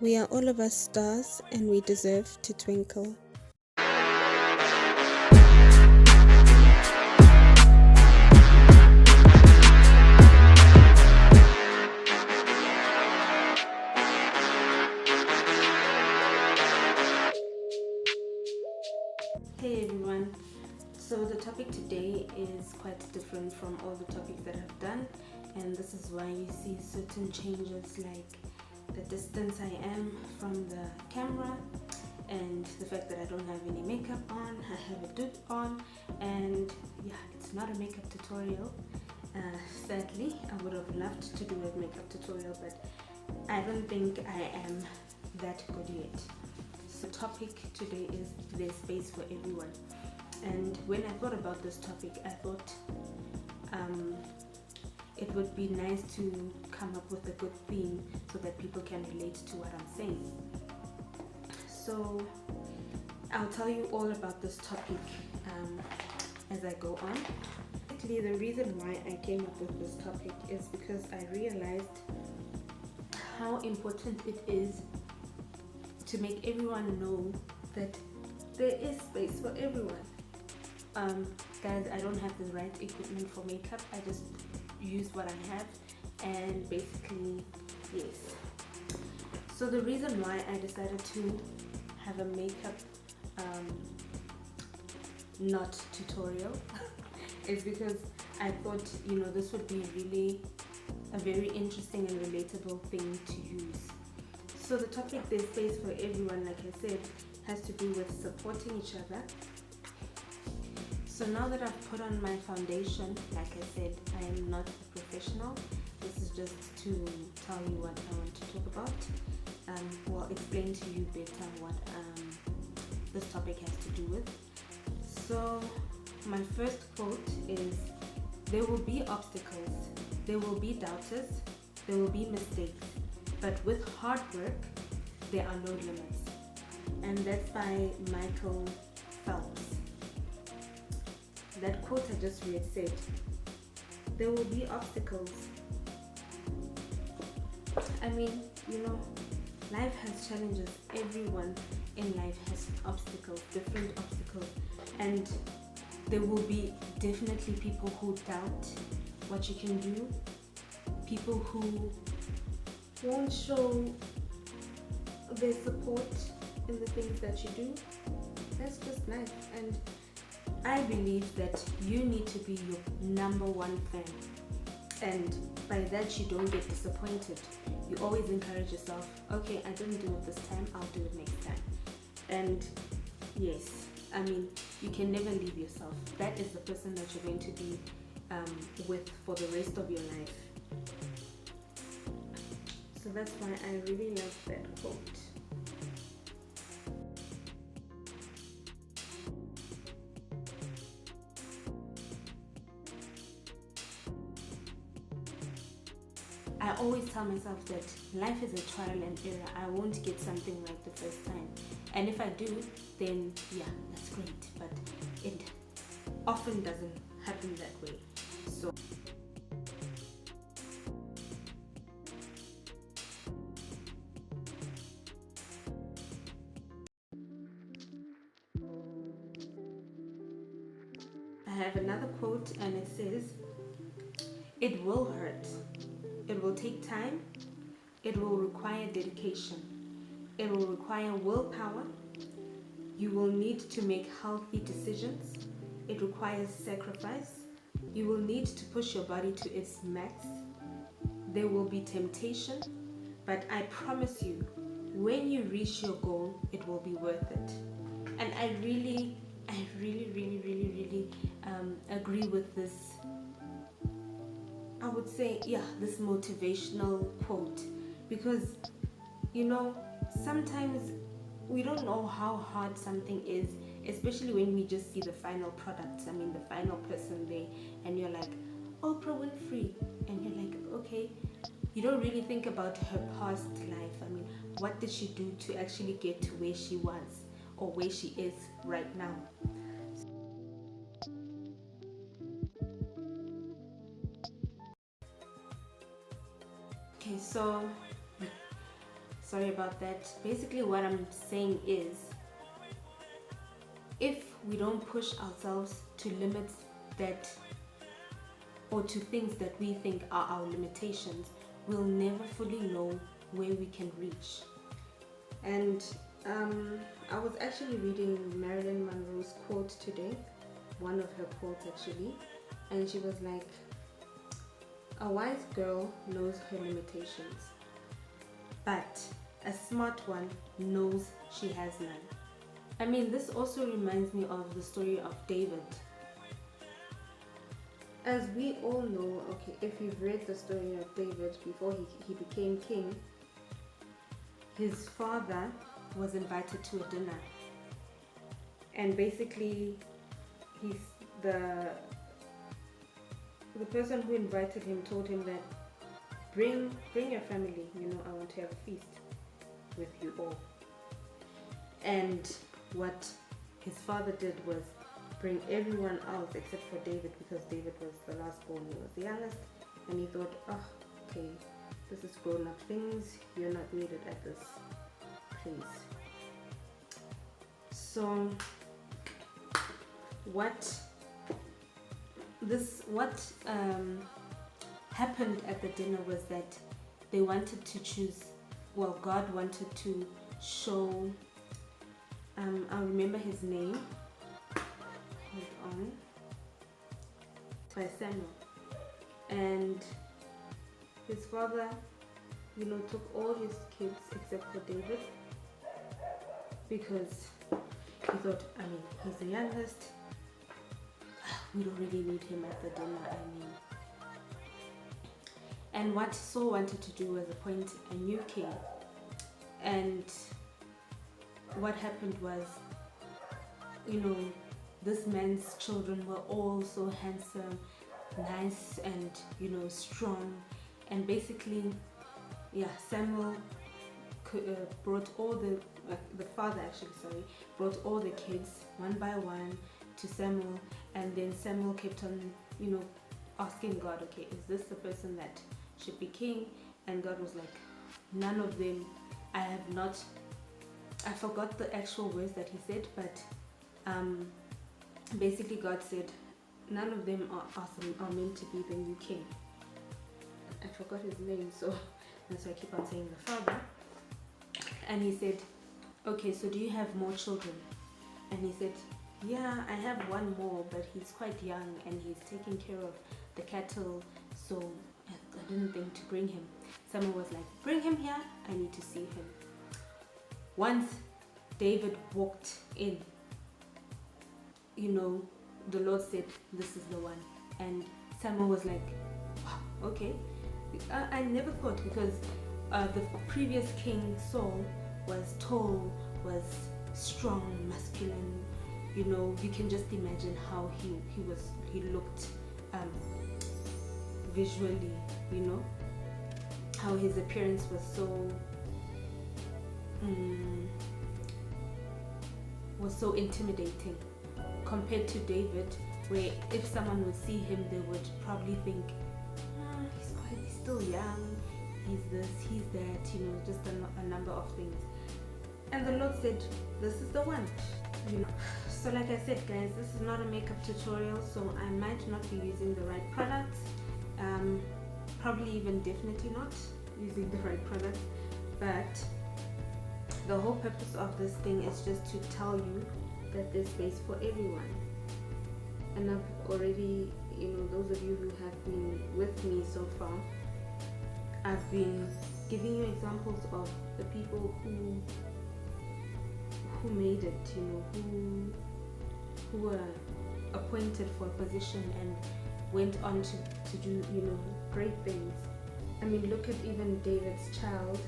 We are all of us stars and we deserve to twinkle. Hey everyone, so the topic today is quite different from all the topics that I've done, and this is why you see certain changes like the distance I am from the camera and the fact that I don't have any makeup on. I have a dupe on, and yeah, it's not a makeup tutorial. Sadly, I would have loved to do a makeup tutorial, but I don't think I am that good yet. So the topic today is there's space for everyone. And when I thought about this topic, I thought it would be nice to come up with a good theme so that people can relate to what I'm saying. So I'll tell you all about this topic as I go on. Actually, the reason why I came up with this topic is because I realized how important it is to make everyone know that there is space for everyone. Guys, I don't have the right equipment for makeup. I just use what I have, and basically, yes. So the reason why I decided to have a makeup not tutorial is because I thought, this would be really a very interesting and relatable thing to use. So the topic there's space for everyone, like I said, has to do with supporting each other. So now that I've put on my foundation, like I said, I am not a professional. This is just to tell you what I want to talk about. Explain to you better what this topic has to do with. So my first quote is, there will be obstacles, there will be doubters, there will be mistakes, but with hard work, there are no limits. And that's by Michael Phelps. That quote I just read said, there will be obstacles. I mean, life has challenges. Everyone in life has obstacles, different obstacles. And there will be definitely people who doubt what you can do, people who won't show their support in the things that you do. That's just life. And I believe that you need to be your number one fan, and by that you don't get disappointed. You always encourage yourself, okay, I didn't do it this time, I'll do it next time. And yes, you can never leave yourself. That is the person that you're going to be with for the rest of your life. So that's why I really love that quote. I always tell myself that life is a trial and error. I won't get something right the first time. And if I do, then yeah, that's great. But it often doesn't happen that way. So I have another quote, and it says, it will hurt. It will take time. It will require dedication. It will require willpower. You will need to make healthy decisions. It requires sacrifice. You will need to push your body to its max. There will be temptation, but I promise you, when you reach your goal, it will be worth it. And I really agree with this. I would say, this motivational quote, because sometimes we don't know how hard something is, especially when we just see the final product. The final person there, and you're like, Oprah Winfrey, and you're like, okay, you don't really think about her past life. What did she do to actually get to where she was or where she is right now? Okay, so sorry about that. Basically what I'm saying is, if we don't push ourselves to limits that, or to things that we think are our limitations, we'll never fully know where we can reach. And I was actually reading Marilyn Monroe's quote today, one of her quotes actually, and she was like, a wise girl knows her limitations, but a smart one knows she has none. I mean, this also reminds me of the story of David. As we all know, okay, if you've read the story of David before he became king, his father was invited to a dinner, and basically the person who invited him told him that bring your family, I want to have a feast with you all. And what his father did was bring everyone else except for David, because David was the last born, he was the youngest, and he thought, oh, okay, this is grown up things, you're not needed at this place. So what happened at the dinner was that they wanted to choose, well, God wanted to show, I remember his name, hold on, by Samuel. And his father, took all his kids except for David, because he thought, he's the youngest, we don't really need him at the dinner, And what Saul wanted to do was appoint a new king. And what happened was, this man's children were all so handsome, nice, and, strong. And basically, Samuel brought all the father brought all the kids one by one to Samuel. And then Samuel kept on, asking God, okay, is this the person that should be king? And God was like, none of them. I forgot the actual words that he said, but basically God said, none of them are meant to be the new king. I forgot his name, so that's why I keep on saying the father. And he said, okay, so do you have more children? And he said, yeah, I have one more, but he's quite young and he's taking care of the cattle, so I didn't think to bring him. Someone was like, bring him here, I need to see him. Once David walked in, the Lord said, this is the one. And Samuel was like, wow, okay. I never thought, because the previous king Saul was tall, was strong, masculine. You can just imagine how he looked visually, how his appearance was so intimidating, compared to David, where if someone would see him, they would probably think, he's still young, he's this, he's that, just a number of things. And the Lord said, this is the one. So like I said, guys, this is not a makeup tutorial, so I might not be using the right products, probably even definitely not using the right product, but the whole purpose of this thing is just to tell you that there's space for everyone. And I've already, those of you who have been with me so far, I've been giving you examples of the people who made it, who were appointed for a position and went on to do, great things. Look at even David's child,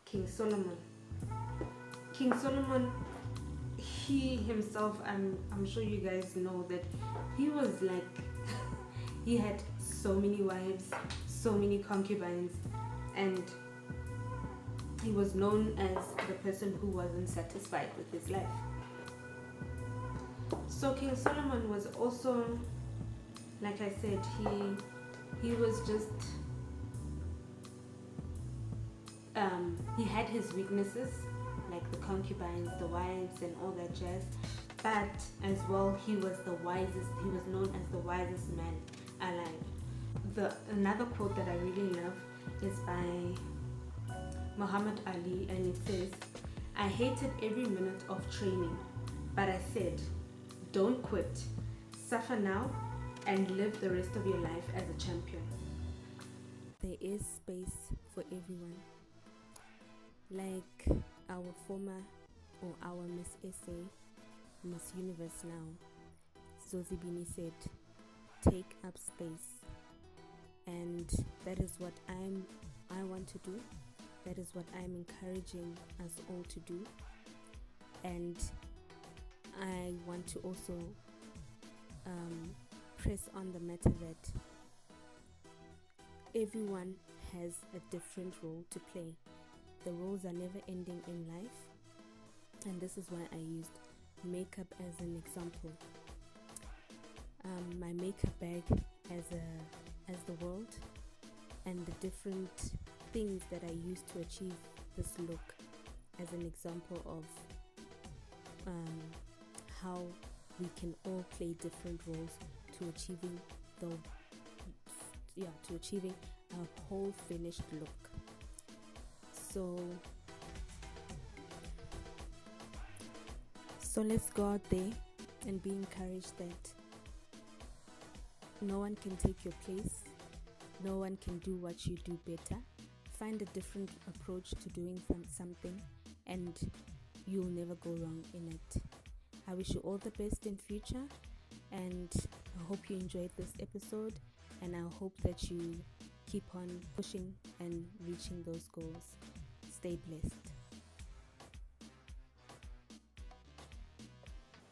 King Solomon. King Solomon, he himself, I'm sure you guys know that he was like, he had so many wives, so many concubines, and he was known as the person who wasn't satisfied with his life. So King Solomon was also, like I said, he was just He had his weaknesses, like the concubines, the wives, and all that jazz. But as well, he was the wisest. He was known as the wisest man alive. Another quote that I really love is by Muhammad Ali, and it says, "I hated every minute of training, but I said, don't quit. Suffer now and live the rest of your life as a champion." There is space for everyone. Like our former or our Miss SA, Miss Universe now, Zozibini said, take up space. And that is what I want to do. That is what I'm encouraging us all to do. And I want to also press on the matter that everyone has a different role to play. The roles are never ending in life, and this is why I used makeup as an example. My makeup bag as the world, and the different things that I use to achieve this look as an example of how we can all play different roles to achieving a whole finished look. So let's go out there and be encouraged that no one can take your place, no one can do what you do better. Find a different approach to doing something, and you'll never go wrong in it. I wish you all the best in future, and I hope you enjoyed this episode, and I hope that you keep on pushing and reaching those goals. Stay blessed.